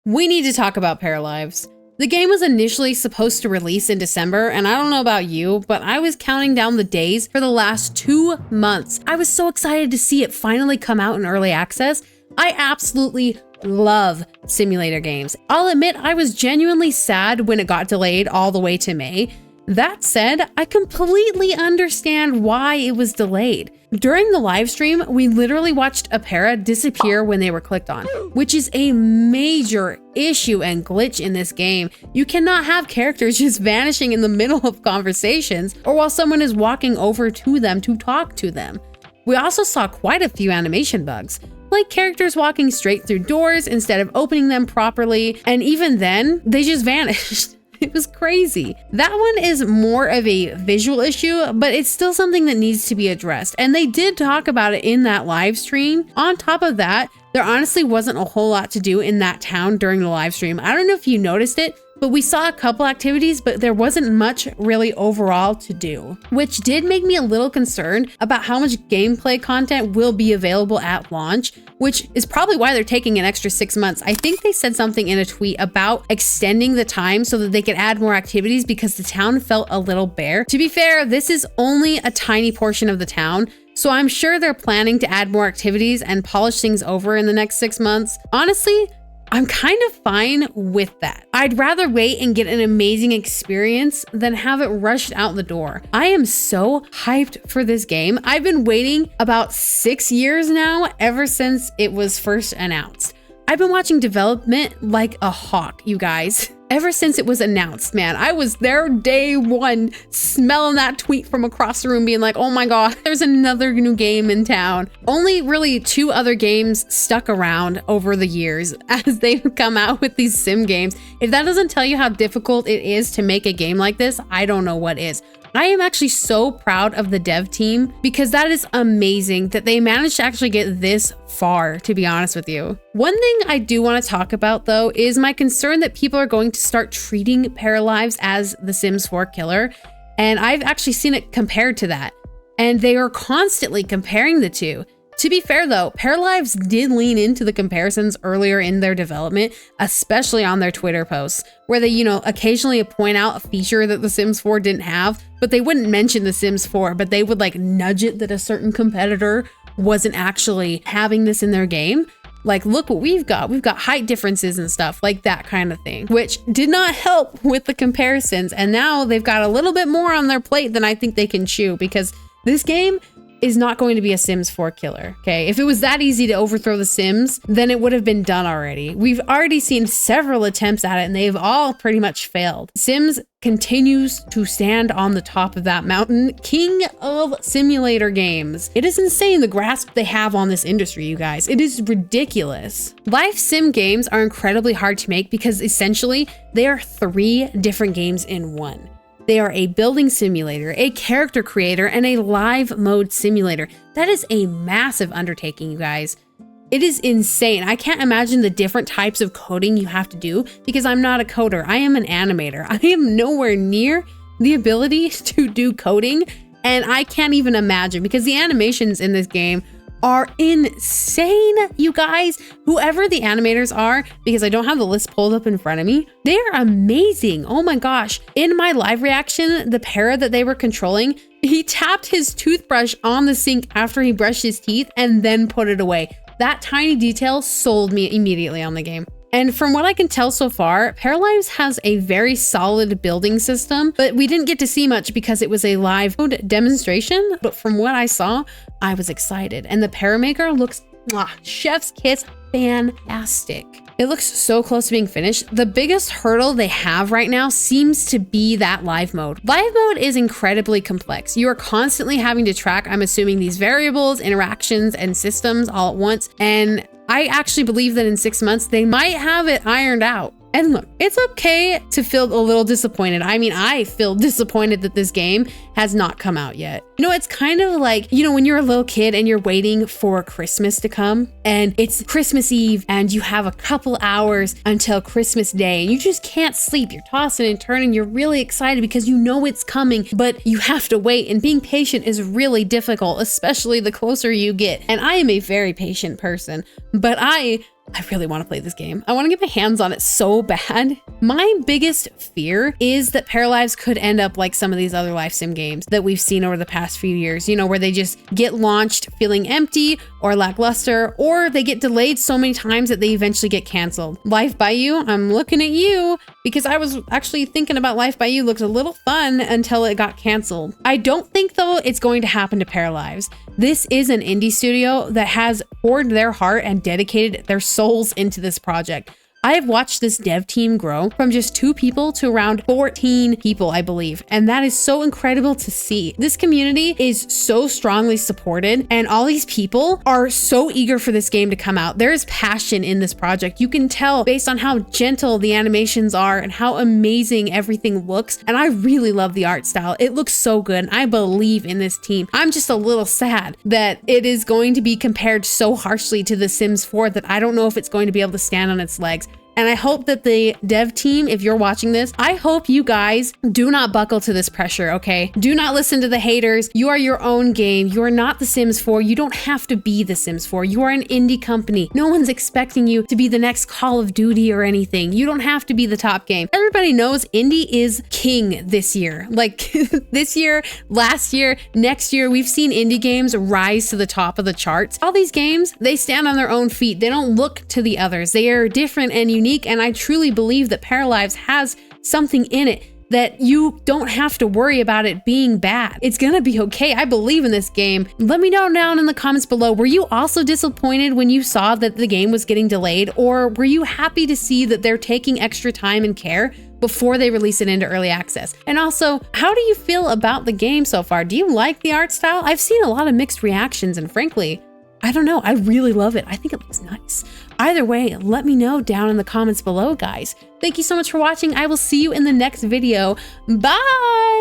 We need to talk about Paralives. The game was initially supposed to release in December, and I don't know about you, but I was counting down the days for the last 2 months. I was so excited to see it finally come out in early access. I absolutely love simulator games. I'll admit I was genuinely sad when it got delayed all the way to May. That said, I completely understand why it was delayed. During the live stream, we literally watched a para disappear when they were clicked on, which is a major issue and glitch in this game. You cannot have characters just vanishing in the middle of conversations or while someone is walking over to them to talk to them. We also saw quite a few animation bugs, like characters walking straight through doors instead of opening them properly, and even then, they just vanished. It was crazy. That one is more of a visual issue, but it's still something that needs to be addressed. And they did talk about it in that live stream. On top of that, there honestly wasn't a whole lot to do in that town during the live stream. I don't know if you noticed it, but we saw a couple activities, but there wasn't much really overall to do, which did make me a little concerned about how much gameplay content will be available at launch, which is probably why they're taking an extra 6 months. I think they said something in a tweet about extending the time so that they could add more activities because the town felt a little bare. To be fair, this is only a tiny portion of the town, so I'm sure they're planning to add more activities and polish things over in the next 6 months. Honestly, I'm kind of fine with that. I'd rather wait and get an amazing experience than have it rushed out the door. I am so hyped for this game. I've been waiting about 6 years now, ever since it was first announced. I've been watching development like a hawk, you guys. Ever since it was announced, man, I was there day one, smelling that tweet from across the room being like, oh my God, there's another new game in town. Only really 2 other games stuck around over the years as they've come out with these sim games. If that doesn't tell you how difficult it is to make a game like this, I don't know what is. I am actually so proud of the dev team because that is amazing that they managed to actually get this far, to be honest with you. One thing I do want to talk about though is my concern that people are going to start treating Paralives as the Sims 4 killer. And I've actually seen it compared to that. And they are constantly comparing the two. To be fair though, Paralives did lean into the comparisons earlier in their development, especially on their Twitter posts, where they, occasionally point out a feature that The Sims 4 didn't have, but they wouldn't mention The Sims 4, but they would like nudge it that a certain competitor wasn't actually having this in their game. Like, look what we've got. We've got height differences and stuff, like that kind of thing, which did not help with the comparisons. And now they've got a little bit more on their plate than I think they can chew, because this game is not going to be a Sims 4 killer, okay? If it was that easy to overthrow the Sims, then it would have been done already. We've already seen several attempts at it and they've all pretty much failed. Sims continues to stand on the top of that mountain, king of simulator games. It is insane the grasp they have on this industry, you guys. It is ridiculous. Live sim games are incredibly hard to make because essentially they are 3 different games in one. They are a building simulator, a character creator, and a live mode simulator. That is a massive undertaking, you guys. It is insane. I can't imagine the different types of coding you have to do because I'm not a coder. I am an animator. I am nowhere near the ability to do coding, and I can't even imagine because the animations in this game are insane, you guys. Whoever the animators are, because I don't have the list pulled up in front of me, they are amazing. Oh my gosh. In my live reaction, the para that they were controlling, he tapped his toothbrush on the sink after he brushed his teeth and then put it away. That tiny detail sold me immediately on the game. And from what I can tell so far, Paralives has a very solid building system, but we didn't get to see much because it was a live demonstration. But from what I saw, I was excited. And the Paramaker looks, chef's kiss, fantastic. It looks so close to being finished. The biggest hurdle they have right now seems to be that live mode. Live mode is incredibly complex. You are constantly having to track, I'm assuming, these variables, interactions, and systems all at once. And I actually believe that in 6 months, they might have it ironed out. And look, it's okay to feel a little disappointed. I mean, I feel disappointed that this game has not come out yet. It's kind of like, when you're a little kid and you're waiting for Christmas to come and it's Christmas Eve and you have a couple hours until Christmas Day and you just can't sleep. You're tossing and turning. You're really excited because you know it's coming, but you have to wait. And being patient is really difficult, especially the closer you get. And I am a very patient person, but I I really want to play this game. I want to get my hands on it so bad. My biggest fear is that Paralives could end up like some of these other life sim games that we've seen over the past few years, you know, where they just get launched feeling empty or lackluster, or they get delayed so many times that they eventually get canceled. Life by You, I'm looking at you because I was actually thinking about Life by You. Looked a little fun until it got canceled. I don't think though it's going to happen to Paralives. This is an indie studio that has poured their heart and dedicated their souls into this project. I have watched this dev team grow from just 2 people to around 14 people, I believe. And that is so incredible to see. This community is so strongly supported and all these people are so eager for this game to come out. There is passion in this project. You can tell based on how gentle the animations are and how amazing everything looks. And I really love the art style. It looks so good. And I believe in this team. I'm just a little sad that it is going to be compared so harshly to The Sims 4 that I don't know if it's going to be able to stand on its legs. And I hope that the dev team, if you're watching this, I hope you guys do not buckle to this pressure, okay? Do not listen to the haters. You are your own game. You are not The Sims 4. You don't have to be The Sims 4. You are an indie company. No one's expecting you to be the next Call of Duty or anything. You don't have to be the top game. Everybody knows indie is king this year. Like this year, last year, next year, we've seen indie games rise to the top of the charts. All these games, they stand on their own feet. They don't look to the others. They are different and unique. And I truly believe that Paralives has something in it that you don't have to worry about it being bad. It's gonna be okay. I believe in this game. Let me know down in the comments below. Were you also disappointed when you saw that the game was getting delayed? Or were you happy to see that they're taking extra time and care before they release it into early access? And also, how do you feel about the game so far? Do you like the art style? I've seen a lot of mixed reactions and frankly, I don't know. I really love it. I think it looks nice. Either way, let me know down in the comments below, guys. Thank you so much for watching. I will see you in the next video. Bye!